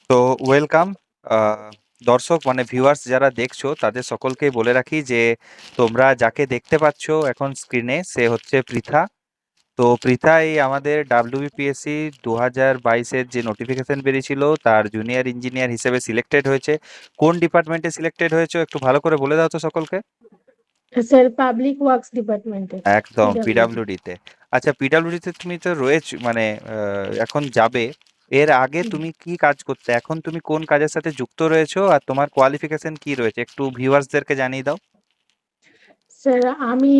তো ওয়েলকাম। দর্শক মানে ভিউয়ার্স যারা দেখছো তাদের সকলকেই বলে রাখি যে তোমরা যাকে দেখতে পাচ্ছ এখন স্ক্রিনে সে হচ্ছে পৃথা। তো পৃথা এই আমাদের ডাব্লিউবিপিএসসি 2022-এর যে নোটিফিকেশন বেরিয়েছিল তার জুনিয়র ইঞ্জিনিয়ার হিসেবে সিলেক্টেড হয়েছে। কোন ডিপার্টমেন্টে সিলেক্টেড হয়েছে একটু ভালো করে বলে দাও তো সকলকে। স্যার পাবলিক ওয়ার্কস ডিপার্টমেন্টে। একদম পিডব্লিউডি। পিডাব্লিউডি তে। আচ্ছা, পিডাব্লিউডি তে তুমি তো রয়েছ, মানে এখন যাবে। এর আগে তুমি কি কাজ করতে, এখন তুমি কোন কাজের সাথে যুক্ত রয়েছো আর তোমার কোয়ালিফিকেশন কি রয়েছে একটু ভিউয়ার্সদেরকে জানিয়ে দাও। স্যার আমি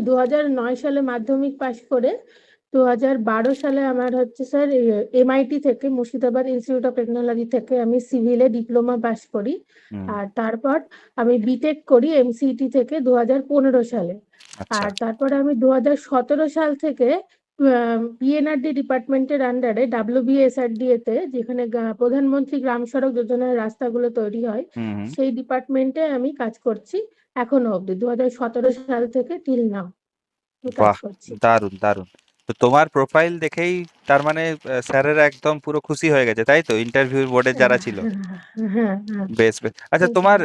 2009 সালে মাধ্যমিক পাশ করে 2012 সালে আমার হচ্ছে স্যার এমআইটি থেকে, মুর্শিদাবাদ ইনস্টিটিউট অফ টেকনোলজি থেকে আমি সিভিলে ডিপ্লোমা পাশ করি। হুম। আর তারপর আমি বিটেক করি এমসিইটি থেকে 2015 সালে। আচ্ছা। আর তারপরে আমি 2017 সাল থেকে পিএনআরডি ডিপার্টমেন্টের আন্ডারে ডাব্লিউবিএসআরডিএ তে, যেখানে প্রধানমন্ত্রী গ্রাম সড়ক যোজনার রাস্তাগুলো তৈরি হয়, হুম হুম। সেই ডিপার্টমেন্টে আমি কাজ করছি এখনো অবধি। 2017 সাল থেকে টিল নাও আমি কাজ বাহ, করছি। দারুণ দারুণ। তো তোমার প্রোফাইল দেখেই তার মানে স্যারেরা একদম পুরো খুশি হয়ে গেছে, তাই তো, ইন্টারভিউ বোর্ডে যারা ছিল। হ্যাঁ, হ্যাঁ। বেশ বেশ। আচ্ছা, তোমার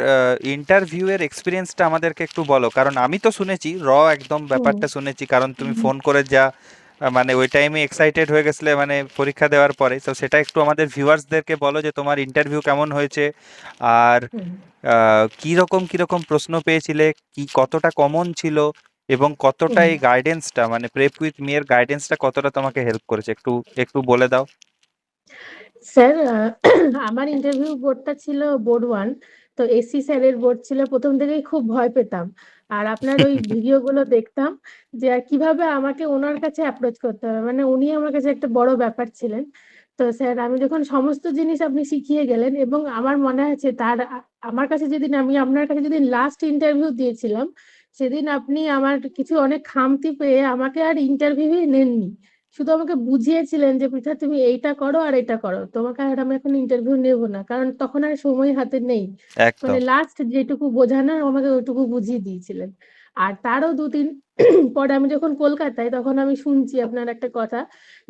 ইন্টারভিউ এর এক্সপিরিয়েন্সটা আমাদেরকে একটু বলো, কারণ আমি তো শুনেছি একদম হুম, ব্যাপারটা শুনেছি, কারণ তুমি হুম, ফোন করে যা মানে ওই টাইমে এক্সাইটেড হয়ে গেছিলে মানে পরীক্ষা দেওয়ার পরে, তো সেটা একটু আমাদের ভিউয়ার্সদেরকে বলো যে তোমার ইন্টারভিউ কেমন হয়েছে। আর হুম। কি রকম কি রকম প্রশ্ন পেয়েছিলে, কি কতটা কমন ছিল, এবং কতটা হুম। এই গাইডেন্সটা মানে প্রেপ উইথ মি এর গাইডেন্সটা কতটা তোমাকে হেল্প করেছে একটু একটু বলে দাও। স্যার আমার ইন্টারভিউ বোর্ডটা ছিল বোর্ড 1। তো এসি স্যারের বোর্ড ছিল, প্রথম থেকেই খুব ভয় পেতাম। আর আপনার ওই ভিডিওগুলো দেখতাম যে আর কিভাবে আমাকে ওনার কাছে অ্যাপ্রোচ করতে হবে, মানে উনি আমার কাছে একটা বড় ব্যাপার ছিলেন। তো স্যার আমি যখন সমস্ত জিনিস আপনি শিখিয়ে গেলেন, এবং আমার মনে আছে আমার কাছে যেদিন, আমি আপনার কাছে যেদিন লাস্ট ইন্টারভিউ দিয়েছিলাম, সেদিন আপনি আমার কিছু অনেক খামতি পেয়ে আমাকে আর ইন্টারভিউ নেননি। শুধু আমাকে বুঝিয়েছিলেন যে পৃথা তুমি এইটা করো আর এটা করো, তোমাকে আর আমি এখন ইন্টারভিউ নেব না, কারণ তখন আর সময় হাতে নেই। মানে একদম। লাস্ট যেটুকু বোঝানোর আমাকে ওইটুকু বুঝিয়ে দিয়েছিলেন। আর তারও 2-3 পরে আমি যখন কলকাতায়, তখন আমি শুনছি আপনার একটা কথা,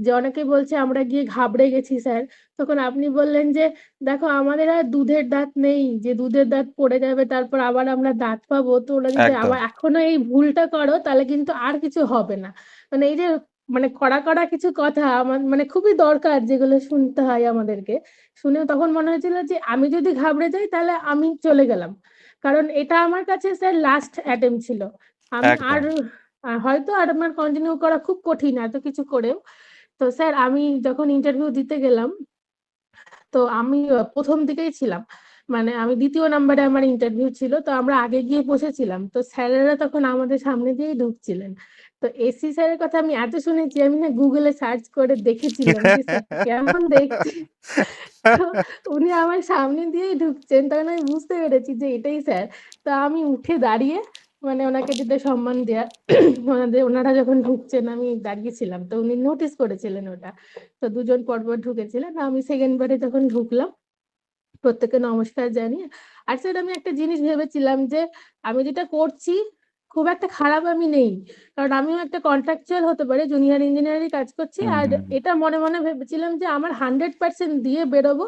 যে অনেকে বলছে আমরা গিয়ে ঘাবড়ে গেছি স্যার। তখন আপনি বললেন যে দেখো আমাদের আর দুধের দাঁত নেই যে দুধের দাঁত পড়ে যাবে তারপর আবার আমরা দাঁত পাবো, তো ওরা যদি একদম। আবার এখনো এই ভুলটা করো তাহলে কিন্তু আর কিছু হবে না। মানে এই যে, মানে কড়া কড়া কিছু কথা আমার মানে খুবই দরকার, যেগুলো শুনতে হয় আমাদেরকে। শুনে তখন মনে হয়েছিল যে আমি যদি ঘাবড়ে যাই তাহলে আমি চলে গেলাম, কারণ এটা আমার কাছে স্যার লাস্ট অ্যাটেম্প ছিল। আমি আর একদম। হয়তো আর আমার কন্টিনিউ করা খুব কঠিন এত কিছু করেও। তো স্যার আমি যখন ইন্টারভিউ দিতে গেলাম, তো আমি প্রথম দিকেই ছিলাম, মানে আমি দ্বিতীয় নাম্বারে আমার ইন্টারভিউ ছিল, তো আমরা আগে গিয়ে বসেছিলাম, তো স্যারেরা তখন আমাদের সামনে দিয়েই ঢুকছিলেন। তো এসি স্যারের কথা আমি এত শুনেছি, আমি না গুগলে সার্চ করে দেখেছিলাম যে স্যারটা কেমন দেখতে। তো উনি আমার সামনে দিয়েই ঢুকছেন, তখন আমি বুঝতে পেরেছি যে এটাই স্যার। তো আমি উঠে দাঁড়িয়ে, মানে ওনাকে যেটা সম্মান দেয়া, ওনারা যখন ঢুকছেন আমি দাঁড়িয়েছিলাম, তো উনি নোটিস করেছিলেন ওটা। তো দুজন পরপর ঢুকেছিলেন, আমি সেকেন্ড বারে যখন ঢুকলাম, প্রত্যেককে নমস্কার জানিয়ে। আর স্যার আমি একটা জিনিস ভেবেছিলাম যে আমি যেটা করছি খুব একটা খারাপ আমি নেই, কারণ আমিও একটা কন্ট্রাকচুয়াল হতে পারে, জুনিয়র ইঞ্জিনিয়ারিং কাজ করছি। হুম আর হুম হুম। এটা মনে মনে ভেবেছিলাম যে আমার 100% দিয়ে বেরোবো,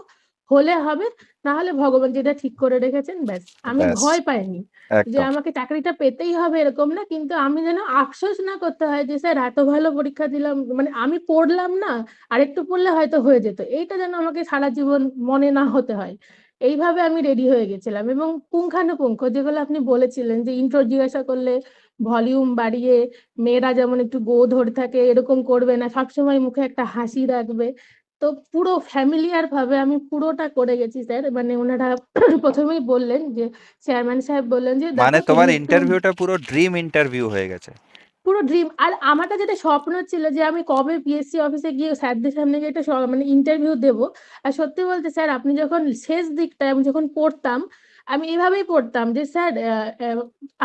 হলে হবে, না হলে ভগবান যেটা ঠিক করে রেখেছেন ব্যাস। আমি ব্যাস। ভয় পাইনি যে একদম। আমাকে চাকরিটা পেতেই হবে এরকম না, কিন্তু আমি যেন আফসোস না করতে হয় যে স্যার এত ভালো পরীক্ষা দিলাম, মানে আমি পড়লাম না, আরেকটু পড়লে হয়তো হয়ে যেত, এইটা যেন আমাকে সারা জীবন মনে না হতে হয়। এইভাবে আমি রেডি হয়ে গেছিলাম, এবং পুঙ্খানুপুঙ্খ যেগুলো আপনি বলেছিলেন যে ইন্ট্রো জিজ্ঞাসা করলে ভলিউম বাড়িয়ে, মেয়েরা যেমন একটু গো ধরে থাকে এরকম করবে না, সবসময় মুখে একটা হাসি রাখবে। তো পুরো ফ্যামিলিয়ার ভাবে আমি পুরোটা করে গেছি স্যার, মানে ওনারা প্রথমেই বললেন যে, চেয়ারম্যান সাহেব বললেন যে মানে দেখো তুমি তোমার একটু, ইন্টারভিউটা পুরো ড্রিম ইন্টারভিউ হয়ে গেছে। পুরো ড্রিম। আর আমারটা যেটা স্বপ্ন ছিল যে আমি কবে পিএসসি অফিসে গিয়ে স্যারদের সামনে গিয়ে একটা মানে ইন্টারভিউ দেব। আর সত্যি বলতে স্যার, আপনি যখন শেষ দিকটায় আমি যখন পড়তাম, আমি এভাবেই পড়তাম যে স্যার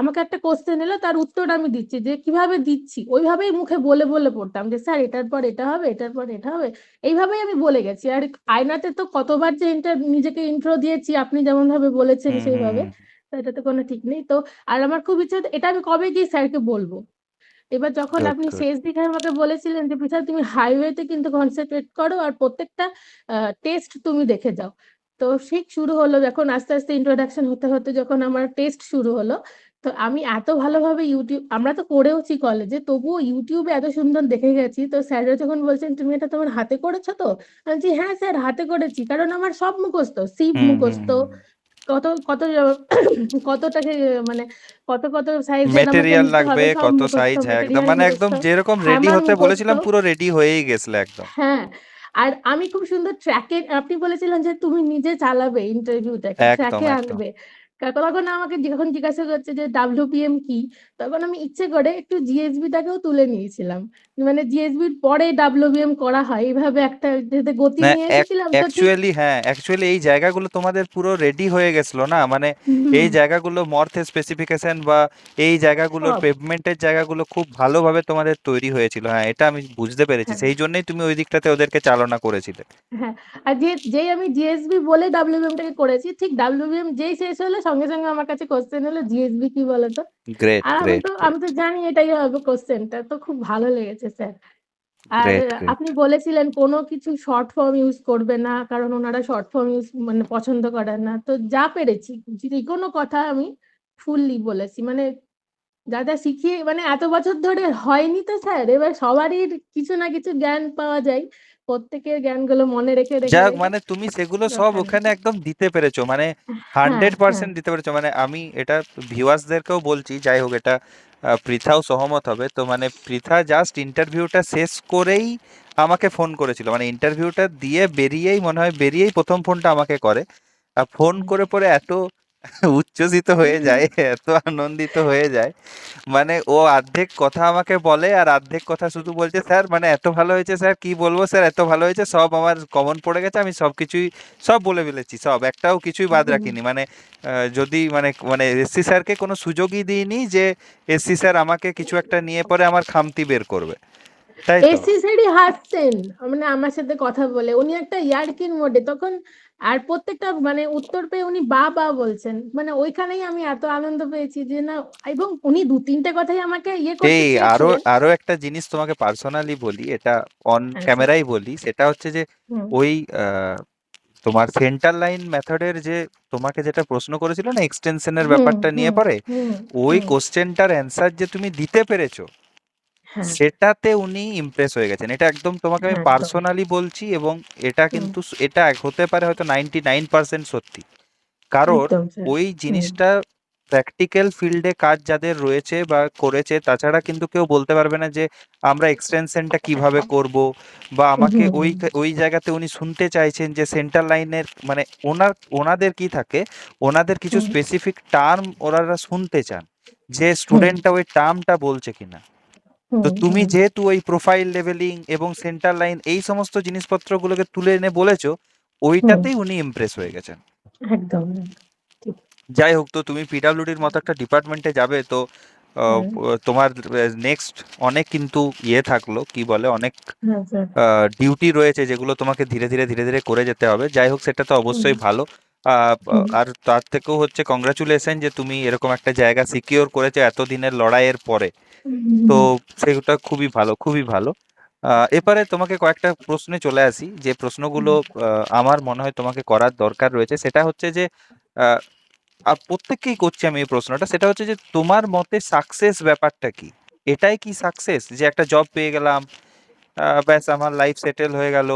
আমাকে একটা কোশ্চেন এলো, তার উত্তর আমি দিচ্ছি, যে কিভাবে দিচ্ছি ওইভাবেই মুখে বলে বলে পড়তাম যে স্যার এটার পর এটা হবে, এটার পর এটা হবে। এইভাবেই আমি বলে গেছি। আর আয়নাতে তো কতবার যে নিজেকে ইন্ট্রো দিয়েছি, আপনি যেমন ভাবে বলেছেন হুম হুম সেইভাবে। হুম। তো এটা তো কোনো ঠিক নেই তো। আর আমার খুব ইচ্ছে হতো, এটা আমি কবে গিয়ে স্যারকে বলবো। এবার যখন গুড, আপনি গুড। শেষ দিকে আমাকে বলেছিলেন যে পৃথা তুমি হাইওয়েতে কিন্তু কনসেন্ট্রেট করো আর প্রত্যেকটা টেস্ট তুমি দেখে যাও। তো ঠিক শুরু হলো যখন আস্তে আস্তে ইন্ট্রোডাকশন হতে হতে যখন আমার টেস্ট শুরু হলো, তো আমি এত ভালোভাবে ইউটিউব আমরা তো করেওছি কলেজে, তবুও ইউটিউবে এত সুন্দর দেখে গেছি। তো স্যাররা যখন বলছেন তুমি এটা তোমার হাতে করেছো, তো আমি বলছি হ্যাঁ স্যার হাতে করেছি, কারণ আমার সব মুখস্থ, সিভ হুম, হুম, মুখস্থ, হুম। কত কত কতটাকে মানে কত কত সাইজের আমাকে মেটেরিয়াল নিতে লাগবে, হবে সব কত মুখস্থ, সাইজ, হ্যাঁ একদম, মেটেরিয়াল মানে একদম মুখস্থ, যেরকম রেডি হ্যামার হতে মুখস্থ। বলেছিলাম পুরো রেডি হয়েই গেছিলে একদম। হ্যাঁ, আর আমি খুব সুন্দর ট্র্যাকে, আপনি বলেছিলেন যে তুমি নিজে চালাবে ইন্টারভিউটাকে, একদম, ট্র্যাকে একদম। আনবে। তখন আমাকে যখন জিজ্ঞাসা করছে যে ডাব্লিউপিএম কি, তখন আমি ইচ্ছে করে একটু জিএসবিটাকেও তুলে নিয়েছিলাম, মানে জিএসবির পরে ডাব্লিউবিএম করা হয় এইভাবে একটা যাতে গতি না, নিয়ে এসেছিলাম তো ঠিক। অ্যাকচুয়ালি হ্যাঁ, অ্যাকচুয়ালি এই জায়গাগুলো তোমাদের পুরো রেডি হয়ে গেছিল না, মানে হুম, এই জায়গাগুলো মর্থ স্পেসিফিকেশন বা এই জায়গাগুলোর সব। পেভমেন্টের জায়গাগুলো খুব ভালোভাবে তোমাদের তৈরি হয়েছিল। হ্যাঁ, এটা আমি বুঝতে পেরেছি, হ্যাঁ, সেই জন্যই তুমি ওই দিকটাতে ওদেরকে চালনা করেছিলে। হ্যাঁ। আর যেই আমি জিএসবি বলে ডাব্লিউবিএম টাকে করেছি, ঠিক ডাব্লিউবিএম যেই শেষ হলো সঙ্গে সঙ্গে আমার কাছে কোশ্চেন হলো জিএসবি কি বলতো। গ্রেট, আর আমি গ্রেট, তো আমি গ্রেট, তো জানি এটাই হবে কোশ্চেনটা, তো খুব ভালো লেগেছে স্যার। Are great, great. আপনি বলেছিলেন কোনো কিছু শর্ট ফর্ম ইউজ করবে না, কারণ ওনারা শর্ট ফর্ম ইউজ মানে পছন্দ করেন না। তো যা পেরেছি যে কোনো কথা আমি ফুললি বলেছি, মানে যা যা শিখিয়ে, মানে এত বছর ধরে হয়নি তো স্যার, এবার সবারই কিছু না কিছু জ্ঞান পাওয়া যায়, প্রত্যেকের জ্ঞানগুলো মনে রেখে রেখে যাক, রেখে মানে তুমি সেগুলো সব দরকার নেই। ওখানে একদম দিতে পেরেছো, মানে হ্যাঁ, হান্ড্রেড হ্যাঁ। পার্সেন্ট দিতে পেরেছো। মানে আমি এটা ভিউয়ার্সদেরকেও বলছি, যাই হোক এটা পৃথাও সহমত হবে তো, মানে পৃথা জাস্ট ইন্টারভিউটা শেষ করেই আমাকে ফোন করেছিল, মানে ইন্টারভিউটা দিয়ে বেরিয়েই মনে হয় বেরিয়েই প্রথম ফোনটা আমাকে করে। আর ফোন করে পরে এত উচ্ছ্বসিত হয়ে যায়, এত আনন্দিত হয়ে যায়, মানে ও অর্ধেক কথা আমাকে বলে আর অর্ধেক কথা শুধু বলছে স্যার মানে এত ভালো হয়েছে স্যার, কি বলবো স্যার, এত ভালো হয়েছে, সব আমার কমন পড়ে গেছে, আমি সব কিছুই সব বলে ফেলেছি, সব একটাও কিছুই বাদ রাখিনি, মানে যদি মানে মানে এসসি স্যারকে কোনো সুযোগই দিইনি যে এসসি স্যার আমাকে কিছু একটা নিয়ে পরে আমার খামতি বের করবে, তাই তো। এসি স্যারই হাসছেন, মানে আমার সাথে কথা বলে উনি একটা ইয়ার্কির মোডে তখন, আর প্রত্যেকটা মানে উত্তর পেয়ে উনি বা বা বলছেন, মানে ওইখানেই আমি এত আনন্দ পেয়েছি যে না। এবং উনি দু তিনটে কথাই আমাকে ইয়ে করতে এই আরো চেয়েছিলেন। আরো একটা জিনিস তোমাকে পার্সোনালি বলি, এটা অন হ্যাঁ স্যার। ক্যামেরাই বলি, সেটা হচ্ছে যে হুম, ওই তোমার সেন্টার লাইন মেথডের যে তোমাকে যেটা প্রশ্ন করেছিল না এক্সটেনশনের হুম, ব্যাপারটা নিয়ে হুম, পরে, হুম, ওই হুম। কোশ্চেনটার অ্যান্সার যে তুমি দিতে পেরেছো, হ্যাঁ, সেটাতে উনি ইমপ্রেস হয়ে গেছেন। এটা একদম তোমাকে আমি হ্যাঁ, একদম। পার্সোনালি বলছি, এবং এটা হুম, কিন্তু এটা হতে পারে হয়তো 99% সত্যি। কারণ একদম স্যার। ওই হুম, জিনিসটা প্র্যাকটিক্যাল ফিল্ডে কাজ যাদের রয়েছে বা করেছে, তাছাড়া কিন্তু কেউ বলতে পারবে না যে আমরা এক্সটেনশনটা কিভাবে করব, বা আমাকে হুম, ওই ওই জায়গাতে উনি শুনতে চাইছেন যে সেন্টার লাইনের মানে ওনাদের কি থাকে, ওনাদের কিছু হুম, স্পেসিফিক টার্ম ওনারা শুনতে চান, যে হুম, স্টুডেন্টটা ওই টার্মটা বলছে কিনা। তো হুম, তুমি হুম, যেহেতু ওই প্রোফাইল লেভেলিং এবং সেন্টার লাইন এই সমস্ত জিনিসপত্রগুলোকে তুলে এনে বলেছো, হুম, ওইটাতেই উনি ইমপ্রেস হয়ে গেছেন। একদম ঠিক। যাই হোক, তো তুমি পিডাব্লিউডির মতো একটা ডিপার্টমেন্টে যাবে তো হ্যাঁ, তোমার নেক্সট অনেক কিন্তু ইয়ে থাকলো, কি বলে, অনেক হ্যাঁ স্যার। ডিউটি রয়েছে যেগুলো তোমাকে ধীরে ধীরে ধীরে ধীরে করে যেতে হবে। যাই হোক, সেটা তো হুম, অবশ্যই ভালো। হুম, আর তার থেকেও হচ্ছে কংগ্রাচুলেশন যে তুমি এরকম একটা জায়গা সিকিওর করেছো এতদিনের লড়াইয়ের পরে। তো হুম, সেটা খুবই ভালো, খুবই ভালো। এবারে তোমাকে কয়েকটা প্রশ্নে চলে আসি, যে হুম। প্রশ্নগুলো আমার মনে হয় তোমাকে করার দরকার রয়েছে, সেটা হচ্ছে যে আহ, আর প্রত্যেককেই করছি আমি এই প্রশ্নটা, সেটা হচ্ছে যে তোমার মতে সাকসেস ব্যাপারটা কি? এটাই কি সাকসেস যে একটা জব পেয়ে গেলাম, ব্যাস আমার লাইফ সেটেল হয়ে গেল,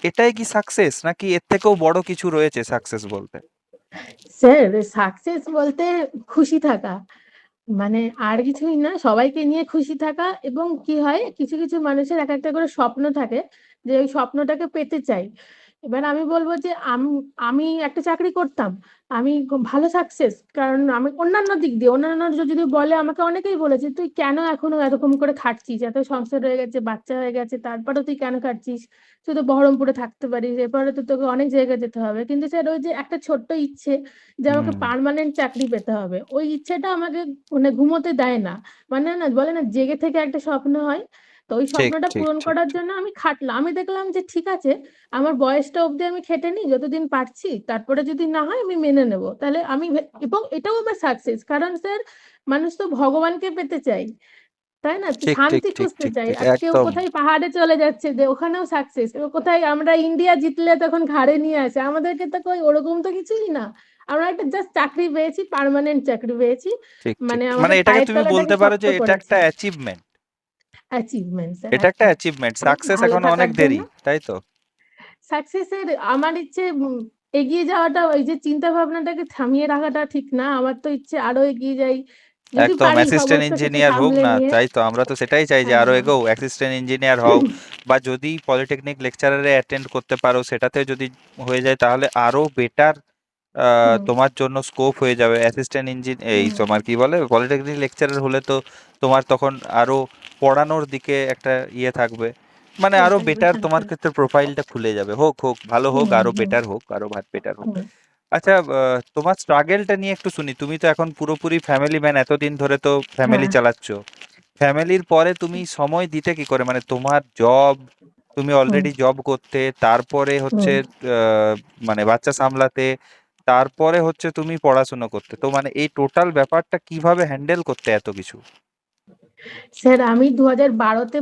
এটাই কি সাকসেস, নাকি এর থেকেও বড় কিছু রয়েছে সাকসেস বলতে? স্যার সাকসেস বলতে খুশি থাকা, মানে আর কিছুই না, সবাইকে নিয়ে খুশি থাকা। এবং কি হয় কিছু কিছু মানুষের এক একটা করে স্বপ্ন থাকে, যে ওই স্বপ্নটাকে পেতে চাই। এবার আমি বলবো যে আমি একটা চাকরি করতাম, আমি খুব ভালো সাকসেস, কারণ আমি অন্যান্য দিক দিয়ে অন্যান্য যদি বলে, আমাকে অনেকেই বলেছে তুই কেন এখনো এরকম করে খাটছিস, এত সংসার হয়ে গেছে, বাচ্চা হয়ে গেছে, তারপরে তুই কেন খাটছিস, তুই তো বহরমপুরে থাকতে পারিস, এরপরে তো তোকে অনেক জায়গায় যেতে হবে। কিন্তু স্যার ওই যে একটা ছোট্ট ইচ্ছে যে আমাকে হুম। পার্মানেন্ট চাকরি পেতে হবে, ওই ইচ্ছেটা আমাকে মানে ঘুমোতে দেয় না। মানে না বলে না জেগে থেকে একটা স্বপ্ন হয়, তো ওই ঠিক, স্বপ্নটা ঠিক, পূরণ ঠিক। করার জন্য আমি খাটলাম। আমি দেখলাম যে ঠিক আছে, আমার বয়সটা অবধি আমি খেটে নিই যতদিন পারছি, তারপরে যদি না হয় আমি মেনে নেব, তাহলে এবং এটাও আমার সাকসেস, কারণ স্যার মানুষ তো ভগবানকে পেতে চাই। তাই না? ঠিক ঠিক শান্তি ঠিক খুঁজতে ঠিক চাই। ঠিক আর কেউ একদম। কোথায় পাহাড়ে চলে যাচ্ছে যে ওখানেও সাকসেস, কোথায় আমরা ইন্ডিয়া জিতলে তখন ঘাড়ে নিয়ে আসে, আমাদেরকে তো কই ওরকম তো কিছুই না। আমরা একটা জাস্ট চাকরি পেয়েছি, পার্মানেন্ট চাকরি পেয়েছি, ঠিক ঠিক মানে মানে আমাদের এটাকে পায়ের তুমি তলাটাকে বলতে পারো শক্ত যে এটা করেছি। একটা অ্যাচিভমেন্ট। অ্যাচিভমেন্ট স্যার, এটা একটা একদম। অ্যাচিভমেন্ট, এবং সাকসেস ভালো এখনো অনেক থাকার জন্য দেরি, তাই তো? সাকসেসের আমার ইচ্ছে এগিয়ে যাওয়াটা, ওই যে চিন্তা ভাবনাটাকে থামিয়ে রাখাটা ঠিক না। আমার তো ইচ্ছে আরো এগিয়ে যাই, যদি একদম পারি অ্যাসিস্ট্যান্ট সমস্ত কিছু ইঞ্জিনিয়ার হোক সামলে না, নিয়ে। তাই তো আমরা তো সেটাই চাই যে আরো হ্যাঁ। এগো, অ্যাসিস্ট্যান্ট ইঞ্জিনিয়ার হও, বা যদি পলিটেকনিক লেকচারারে অ্যাটেন্ড করতে পারো সেটাতে যদি হয়ে যায় তাহলে আরো বেটার হুম তোমার জন্য স্কোপ হয়ে যাবে। অ্যাসিস্ট্যান্ট এই হুম। তোমার কি বলে পলিটেকনিক লেকচারার হলে তো তোমার তখন আরো পড়ানোর দিকে একটা ইয়ে থাকবে, মানে ইয়ে আরো থাকবে, বেটার তোমার থাকবে। ক্ষেত্রে প্রোফাইলটা খুলে যাবে। হোক হোক ভালো হোক, হুম আরো হুম বেটার হোক, আরো বেটার হোক। হুম আচ্ছা, তোমার স্ট্রাগেলটা নিয়ে একটু শুনি। তুমি তো এখন পুরোপুরি ফ্যামিলি ম্যান, এতদিন ধরে তো ফ্যামিলি হ্যাঁ। চালাচ্ছ। ফ্যামিলির পরে তুমি সময় দিতে কি করে? মানে তোমার জব, তুমি হুম অলরেডি জব করতে, তারপরে হচ্ছে হুম। মানে বাচ্চা সামলাতে, তারপরে হচ্ছে তুমি পড়াশুনো করতে, তো মানে এই টোটাল ব্যাপারটা কিভাবে হ্যান্ডেল করতে এত কিছু? স্যার আমি 2012-তে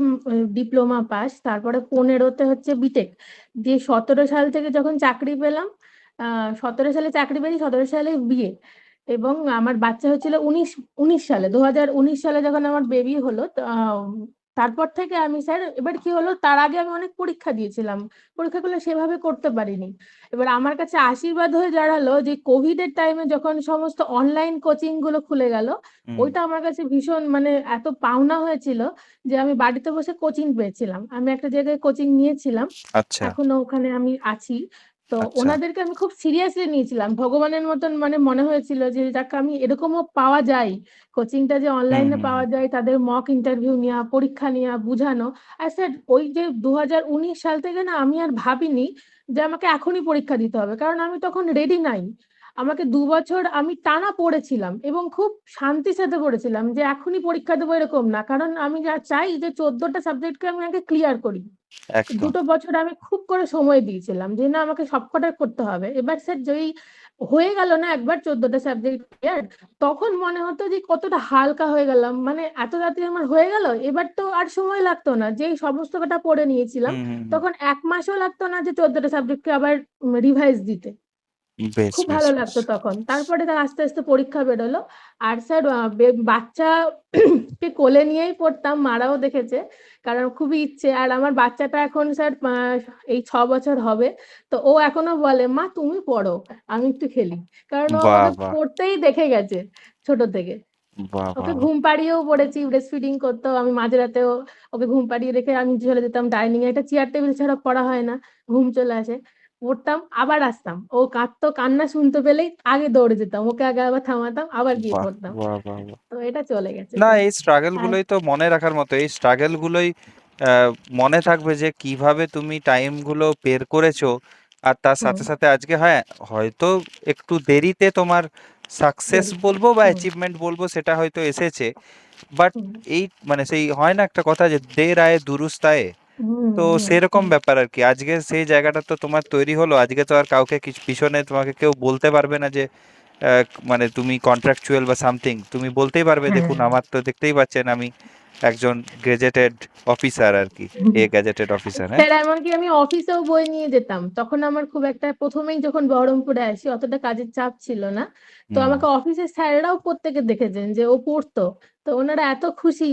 ডিপ্লোমা পাস, তারপরে 15-তে হচ্ছে বিটেক, দিয়ে 17 সাল থেকে যখন চাকরি পেলাম, 17 সালে চাকরি পেয়েছি, 17 সালে বিয়ে, এবং আমার বাচ্চা হচ্ছিল 19 সালে, 2019 সালে যখন আমার বেবি হলো। তারপর থেকে আমি স্যার, এবার কি হলো, তার আগে আমি অনেক পরীক্ষা দিয়েছিলাম, পরীক্ষাগুলো সেভাবে করতে পারিনি। এবার আমার কাছে আশীর্বাদ হয়ে দাঁড়ালো যে কোভিড এর টাইমে যখন সমস্ত অনলাইন কোচিং গুলো খুলে গেল, হুম। ওইটা আমার কাছে ভীষণ মানে এত পাওনা হয়েছিল যে আমি বাড়িতে বসে কোচিং পেয়েছিলাম। আমি একটা জায়গায় কোচিং নিয়েছিলাম, আচ্ছা এখনো ওখানে আমি আছি। তো আচ্ছা। ওনাদেরকে আমি খুব সিরিয়াসলি নিয়েছিলাম, ভগবানের মতন, মানে মনে হয়েছিল যে যাকে আমি এরকমও পাওয়া যায়, কোচিংটা যে হুম অনলাইনে হুম পাওয়া হুম। যায়, তাদের মক ইন্টারভিউ নেওয়া, পরীক্ষা নেওয়া, বুঝানো। আর স্যার ওই যে 2019 সাল থেকে না, আমি আর ভাবিনি যে আমাকে এখনই পরীক্ষা দিতে হবে, কারণ আমি তখন রেডি নাই। আমাকে 2 বছর আমি টানা পড়েছিলাম, এবং খুব শান্তির সাথে পড়েছিলাম, যে এখনই পরীক্ষা দেবো এরকম না, কারণ আমি যা চাই যে 14টা সাবজেক্টকে আমি আগে ক্লিয়ার করি। একদম। 2 বছর আমি খুব করে সময় দিয়েছিলাম যে না, আমাকে সবকটা করতে হবে। এবার স্যার যেই হয়ে গেল না একবার 14টা সাবজেক্ট ক্লিয়ার, তখন মনে হতো যে কতটা হালকা হয়ে গেলাম, মানে এত তাড়াতাড়ি আমার হয়ে গেল, এবার তো আর সময় লাগতো না, যেই সমস্ত কটা পড়ে নিয়েছিলাম, হুম হুম হুম। তখন 1 মাসও লাগতো না যে 14টা সাবজেক্টকে আবার রিভাইজ দিতে। বেশ খুব বেশ ভালো বেশ। লাগতো তখন। তারপরে তার আস্তে আস্তে পরীক্ষা বেরোলো। আর স্যার বাচ্চা কে কোলে নিয়েই পড়তাম, মারাও দেখেছে, কারণ খুবই ইচ্ছে। আর আমার বাচ্চাটা এখন স্যার এই 6 বছর হবে। তো ও এখনো বলে, মা তুমি পড়ো, আমি একটু খেলি, কারণ ও বাহ আমাকে বাহ পড়তেই দেখে গেছে ছোট থেকে। বাহ ওকে বাহ বাহ। ঘুম পাড়িয়েও পড়েছি, ব্রেস্ট ফিডিং করতো, আমি মাঝরাতেও ওকে ঘুম পাড়িয়ে রেখে আমি চলে যেতাম ডাইনিং এ, একটা চেয়ার টেবিল ছাড়া পড়া হয় না, ঘুম চলে আসে, পড়তাম আবার আসতাম, ও কাঁদতো, কান্না শুনতে পেলেই আগে দৌড়ে যেতাম, ওকে আগে আবার থামাতাম, আবার গিয়ে বাহ পড়তাম। বাহ বাহ বাহ। তো এটা চলে গেছে না, স্যার। এই স্ট্রাগল আর গুলোই তো মনে রাখার মতো। এই স্ট্রাগল গুলোই মনে থাকবে যে কিভাবে তুমি টাইম গুলো বের করেছো। আর তার হুম সাথে সাথে আজকে হ্যাঁ, হয়তো একটু দেরিতে তোমার সাকসেস দেরিতে। বলবো বা হুম অ্যাচিভমেন্ট বলবো সেটা হয়তো এসেছে, বাট হুম এই মানে সেই হয় না একটা কথা যে দের আয়ে দুরুস্ত আয়ে, হুম তো হুম সেরকম হুম ব্যাপার আর কি। আজকে সেই জায়গাটা তো তোমার তৈরি হলো, আজকে তো আর কাউকে কিছু পিছনে তোমাকে কেউ বলতে পারবে না যে মানে তুমি কন্ট্রাকচুয়াল বা সামথিং, তুমি বলতেই পারবে হ্যাঁ। দেখুন আমার তো দেখতেই পাচ্ছেন আমি একজন গেজেটেড অফিসার আর কি, এ গ্যাজেটেড অফিসার। হ্যাঁ। স্যার এমনকি আমি অফিসেও বই নিয়ে যেতাম, তখন আমার খুব একটা, প্রথমেই যখন বহরমপুরে আসি অতটা কাজের চাপ ছিল না। তো হুম। আমাকে অফিসের স্যাররাও প্রত্যেকে দেখেছেন যে ও পড়তো। তো ওনারা এত খুশি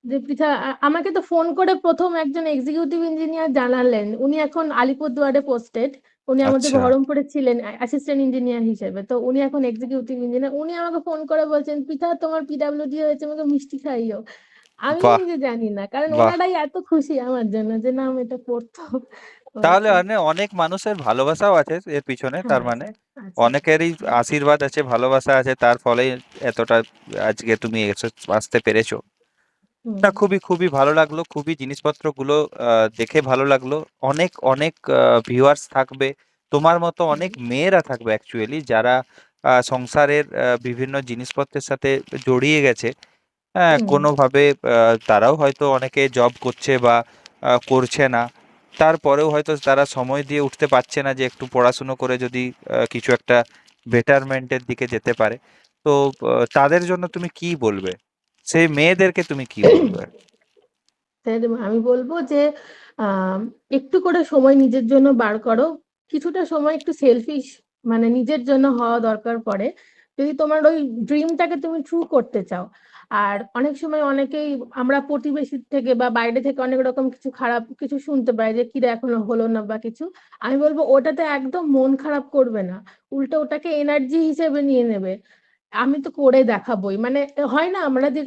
যে পৃথা আমাকে তো ফোন করে প্রথম একজন এক্সিকিউটিভ ইঞ্জিনিয়ার জানালেন, উনি এখন আলিপুরদুয়ারে পোস্টেড, উনি আমাদের আচ্ছা। বহরমপুরে ছিলেন অ্যাসিস্ট্যান্ট ইঞ্জিনিয়ার হিসেবে, তো উনি এখন এক্সিকিউটিভ ইঞ্জিনিয়ার, উনি আমাকে ফোন করে বলছেন, পৃথা তোমার পিডাব্লিউডি হয়েছে, আমাকে মিষ্টি খাইও। আমি বাহ নিজে জানি না, কারণ বাহ। ওনারাই এত খুশি আমার জন্য যে না আমি এটা পড়তো তাহলে হয়েছে। মানে অনেক মানুষের ভালোবাসাও আছে এর পিছনে, তার হ্যাঁ মানে স্যার, আছে। অনেকেরই আশীর্বাদ আছে, ভালোবাসা আছে, তার ফলেই এতটা আজকে তুমি আসতে পেরেছো। হুম না, খুবই খুবই ভালো লাগলো, খুবই জিনিসপত্রগুলো দেখে ভালো লাগলো। অনেক অনেক ভিউয়ার্স থাকবে, তোমার মতো হুম অনেক মেয়েরা থাকবে অ্যাকচুয়ালি, যারা সংসারের বিভিন্ন জিনিসপত্রের সাথে জড়িয়ে গেছে। হ্যাঁ, হুম কোনোভাবে তারাও হয়তো অনেকে জব করছে বা করছে না, তারপরেও হয়তো তারা সময় দিয়ে উঠতে পারছে না যে একটু পড়াশুনো করে যদি কিছু একটা বেটারমেন্টের দিকে যেতে পারে। তো তাদের জন্য তুমি কি বলবে? সেই মেয়েদেরকে তুমি কি বলবে? তাই আমি বলবো যে আহ একটু করে সময় নিজের জন্য বার করো, কিছুটা সময় একটু সেলফিশ মানে নিজের জন্য হওয়া দরকার পড়ে, যদি তোমার ওই ড্রিমটাকে তুমি ট্রু করতে চাও। আর অনেক সময় অনেকেই আমরা প্রতিবেশীর থেকে বা বাইরে থেকে অনেক রকম কিছু খারাপ কিছু শুনতে পাই যে কিরে এখনো হলো না বা কিছু। আমি বলবো ওটাতে একদম মন খারাপ করবে না, উল্টো ওটাকে এনার্জি হিসেবে নিয়ে নেবে। আমি তো করে দেখাবোই, মানে হয় না আমরা যে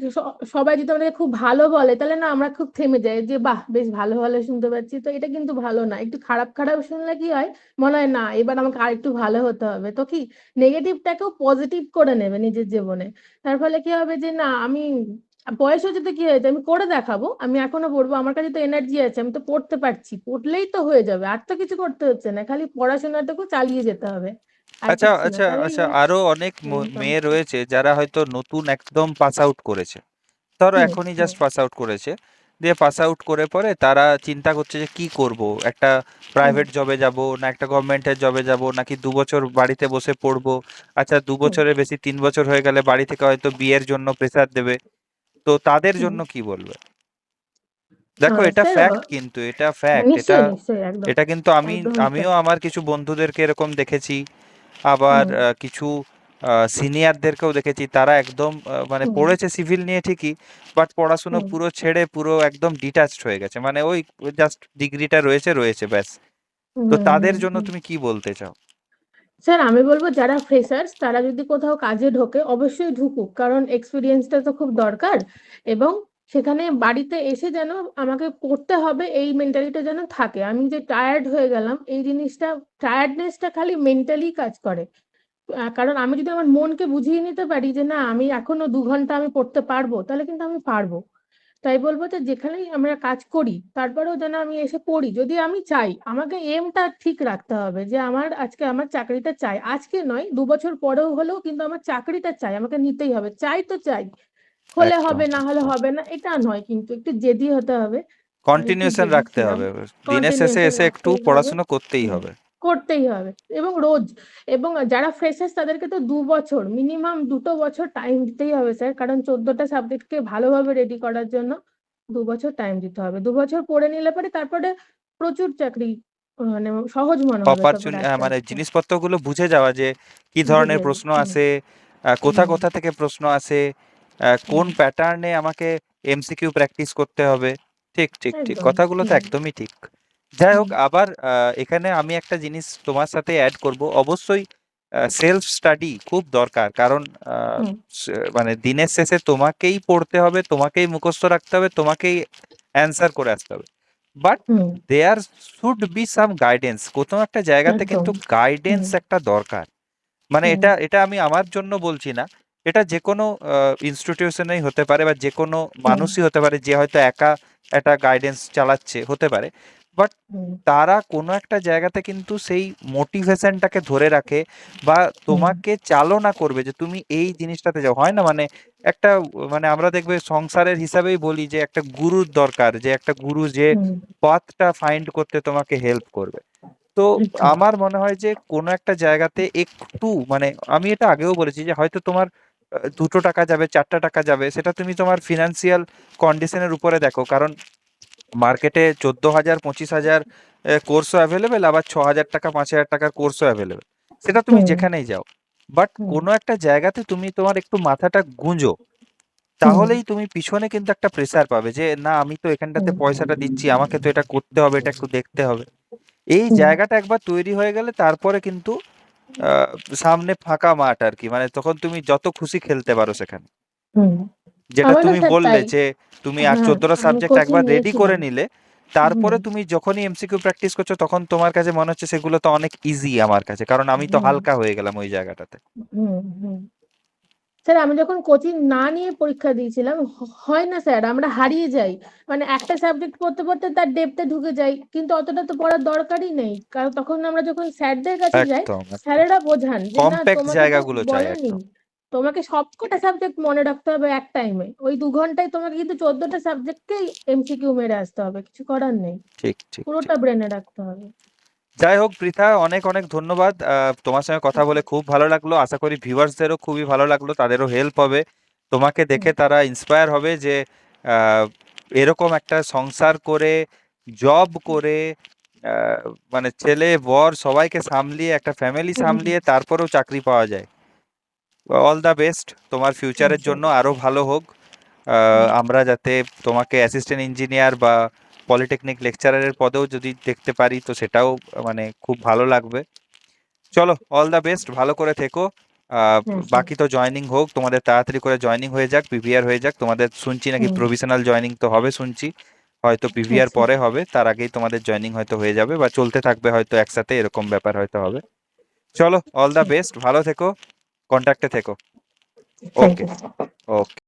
সবাই যদি আমাদেরকে খুব ভালো বলে তাহলে না আমরা খুব থেমে যাই যে বাহ বেশ ভালো ভালো শুনতে পাচ্ছি, তো এটা কিন্তু ভালো না। একটু খারাপ খারাপ শুনলে কি হয়, মনে হয় না এবার আমাকে আরেকটু ভালো হতে হবে, তো কি নেগেটিভটাকেও পজিটিভ করে নেবে নিজের জীবনে। তার ফলে কি হবে যে না আমি বয়স হচ্ছে তো কি হয়েছে, আমি করে দেখাবো, আমি এখনো পড়বো, আমার কাছে তো এনার্জি আছে, আমি তো পড়তে পারছি, পড়লেই তো হয়ে যাবে, আর তো কিছু করতে হচ্ছে না, খালি পড়াশোনাটাকে চালিয়ে যেতে হবে, আর আচ্ছা কিচ্ছু না আচ্ছা তাহলেই আচ্ছা, আরো অনেক একদম। মেয়ে রয়েছে যারা হয়তো নতুন একদম পাস আউট করেছে, ধরো হুম এখনই হুম জাস্ট পাস আউট করেছে, দিয়ে পাস আউট করে পরে তারা চিন্তা করছে যে কি করব, একটা হুম প্রাইভেট জবে যাব না একটা গভর্নমেন্টের জবে যাব নাকি 2 বছর বাড়িতে বসে পড়বো। আচ্ছা, দু হুম বছরের বেশি 3 বছর হয়ে গেলে বাড়ি থেকে হয়তো বিয়ের জন্য প্রেসার দেবে। তো তাদের হুম। জন্য কি বলবে? দেখো, এটা স্যার ফ্যাক্ট, কিন্তু এটা ফ্যাক্ট, এটা নিশ্চয়ই নিশ্চয়ই একদম, এটা কিন্তু একদমই আমিও fact। আমার কিছু বন্ধুদেরকে এরকম দেখেছি। আবার হুম কিছু সিনিয়রদেরকেও দেখেছি, তারা একদম মানে হুম পড়েছে সিভিল নিয়ে ঠিকই, বাট পড়াশুনো হুম পুরো ছেড়ে পুরো একদম ডিটাচড হয়ে গেছে, মানে ওই জাস্ট ডিগ্রিটা রয়েছে রয়েছে ব্যাস। হুম তো হুম তাদের জন্য হুম। তুমি কি বলতে চাও? স্যার আমি বলবো যারা ফ্রেশার্স তারা যদি কোথাও কাজে ঢোকে অবশ্যই ঢুকুক, কারণ এক্সপিরিয়েন্সটা তো খুব দরকার। এবং সেখানে বাড়িতে এসে যেন আমাকে করতে হবে এই মেন্টালিটা যেন থাকে, আমি যে টায়ার্ড হয়ে গেলাম এই জিনিসটা, টায়ার্ডনেসটা খালি মেন্টালি কাজ করে। কারণ আমি যদি আমার মনকে বুঝিয়ে নিতে পারি যে না আমি এখনো 2 ঘন্টা আমি পড়তে পারবো, তাহলে কিন্তু আমি পারবো। তাই বলবো যে যেখানেই আমরা কাজ করি তারপরেও যেন আমি এসে পড়ি, যদি আমি চাই আমাকে এমটা ঠিক রাখতে হবে যে আমার আজকে আমার চাকরিটা চাই, আজকে নয় 2 বছর পরেও হলেও কিন্তু আমার চাকরিটা চাই, আমাকে নিতেই হবে, চাই তো চাই। হলে একদম হবে না হলে একদম, হবে না এটা নয়, কিন্তু একটু জেদি হতে হবে। আমি একটু কন্টিনিউশন জেদি রাখতে ছিলাম, হবে, দিনের শেষে কন্টিনিউশন এসে একটু রাখতেই হবে। পড়াশুনো করতেই হুম, হবে। করতেই হবে এবং রোজ। এবং যারা ফ্রেশার্স তাদেরকে তো 2 বছর মিনিমাম 2টো বছর টাইম দিতেই হবে স্যার, কারণ 14টা সাবজেক্টকে ভালোভাবে রেডি করার জন্য 2 বছর টাইম দিতে হবে। 2 বছর পড়ে নিলে পরে তারপরে প্রচুর চাকরি মানে সহজ মনে হবে তারপরে অপরচুনিটি আস্তে মানে আস্তে জিনিসপত্রগুলো বুঝে যাওয়া যে কি ধরনের বুঝে যাবে। প্রশ্ন হুম আসে, কোথা হুম কোথা থেকে প্রশ্ন আসে, কোন হুম প্যাটার্নে আমাকে এমসিকিউ প্র্যাকটিস করতে হবে। ঠিক ঠিক ঠিক, একদম। কথাগুলো তো হুম একদমই ঠিক। যাই হুম হোক, আবার এখানে আমি একটা জিনিস তোমার সাথে অ্যাড করব, অবশ্যই সেলফ স্টাডি খুব দরকার, কারণ আহ, হুম মানে দিনের শেষে তোমাকেই পড়তে হবে, তোমাকেই মুখস্থ রাখতে হবে, তোমাকেই অ্যান্সার করে আসতে হবে, but hmm there should be some guidance, কোথাও একটা জায়গাতে একদম। কিন্তু হুম গাইডেন্স একটা দরকার। মানে হুম এটা এটা আমি আমার জন্য বলছি না, এটা যে কোনো ইনস্টিটিউশনেই হতে পারে বা যে কোনো হুম মানুষই হতে পারে যে হয়তো একা একটা গাইডেন্স চালাচ্ছে, হতে পারে, বাট হুম তারা কোনো একটা জায়গাতে কিন্তু সেই মোটিভেশনটাকে ধরে রাখে বা হুম তোমাকে চালনা করবে যে তুমি এই জিনিসটাতে যাও, হয় না মানে একটা, মানে আমরা দেখবে সংসারের হিসাবেই বলি যে একটা গুরুর দরকার, যে একটা গুরু যে হুম পথটা ফাইন্ড করতে তোমাকে হেল্প করবে। তো একদম। আমার মনে হয় যে কোনো একটা জায়গাতে একটু, মানে আমি এটা আগেও বলেছি যে হয়তো তোমার 2টো টাকা যাবে, 4টা টাকা যাবে, সেটা তুমি তোমার ফিনান্সিয়াল কন্ডিশনের উপরে দেখো, কারণ মার্কেটে 14,000 25,000 কোর্সও অ্যাভেলেবেল, আবার 6,000 টাকা 5,000 টাকার কোর্সও অ্যাভেলেবেল, সেটা তুমি হুম যেখানেই যাও, বাট হুম কোনো একটা জায়গাতে তুমি তোমার একটু মাথাটা গুঁজো, হুম তাহলেই তুমি পিছনে কিন্তু একটা প্রেসার পাবে যে না আমি তো এখানটাতে হুম পয়সাটা দিচ্ছি, আমাকে তো এটা করতে হবে, এটা একটু দেখতে হবে। এই হুম জায়গাটা একবার তৈরি হয়ে গেলে তারপরে কিন্তু আহ, সামনে ফাঁকা মাঠ আর কি, মানে তখন তুমি যত খুশি খেলতে পারো সেখানে। হুম যেটা আমারও তুমি স্যার বললে তাই। যে তুমি আর হ্যাঁ 14টা আমি সাবজেক্ট কোচিং একবার রেডি করে নিয়েছিলাম। নিলে, হুম তারপরে তুমি যখনই এমসিকিউ প্র্যাকটিস করছো তখন তোমার কাছে মনে হচ্ছে সেগুলো তো অনেক ইজি আমার কাছে, কারণ আমি তো হুম হালকা হয়ে গেলাম ওই জায়গাটাতে। হুম হুম। স্যার আমি যখন কোচিং না নিয়ে পরীক্ষা দিয়েছিলাম হয় না স্যার, আমরা হারিয়ে যাই, মানে একটা সাবজেক্ট পড়তে পড়তে তার ডেপথে ঢুকে যাই, কিন্তু অতটা তো পড়ার দরকারই নেই, কারণ তখন আমরা যখন স্যারদের কাছে যাই একদম একদম, স্যারেরা বোঝান যে না কম্প্যাক্ট তোমাকে তো জায়গাগুলো চাই বলেনি একদম। তোমাকে সবকটা সাবজেক্ট মনে রাখতে হবে এক টাইমে, ওই 2 ঘন্টায় তোমাকে কিন্তু 14টা সাবজেক্টকেই এমসিকিউ মেরে আসতে হবে, কিছু করার নেই, ঠিক ঠিক ঠিক। পুরোটা ব্রেনে রাখতে হবে। যাই হোক পৃথা, অনেক অনেক ধন্যবাদ, তোমার সঙ্গে কথা বলে খুব ভালো লাগলো, আশা করি ভিউয়ার্সদেরও খুবই ভালো লাগলো, তাদেরও হেল্প হবে তোমাকে দেখে তারা ইন্সপায়ার হবে যে আহ, এরকম একটা সংসার করে জব করে আহ, মানে ছেলে বর সবাইকে সামলিয়ে একটা ফ্যামিলি সামলিয়ে তারপরেও চাকরি পাওয়া যায়। অল দ্য বেস্ট তোমার ফিউচারের জন্য, আরো ভালো হোক। আমরা যাতে তোমাকে অ্যাসিস্ট্যান্ট ইঞ্জিনিয়ার বা পলিটেকনিক লেকচারারের পদেও যদি দেখতে পারি তো সেটাও মানে খুব ভালো লাগবে। চলো, অল দ্য বেস্ট, ভালো করে থেকো। আহ, বাকি তো জয়েনিং হোক, তোমাদের তাড়াতাড়ি করে জয়েনিং হয়ে যাক, পিভিআর হয়ে যাক তোমাদের। শুনছি নাকি প্রভিশনাল জয়েনিং তো হবে শুনছি, হয়তো পিভিআর পরে হবে, তার আগেই তোমাদের জয়েনিং হয়তো হয়ে যাবে বা চলতে থাকবে হয়তো একসাথে, এরকম ব্যাপার হয়তো হবে। চলো, অল দ্য বেস্ট, ভালো থেকো, কন্ট্যাক্টে থেকো। Thank okay. ইউ। ওকে।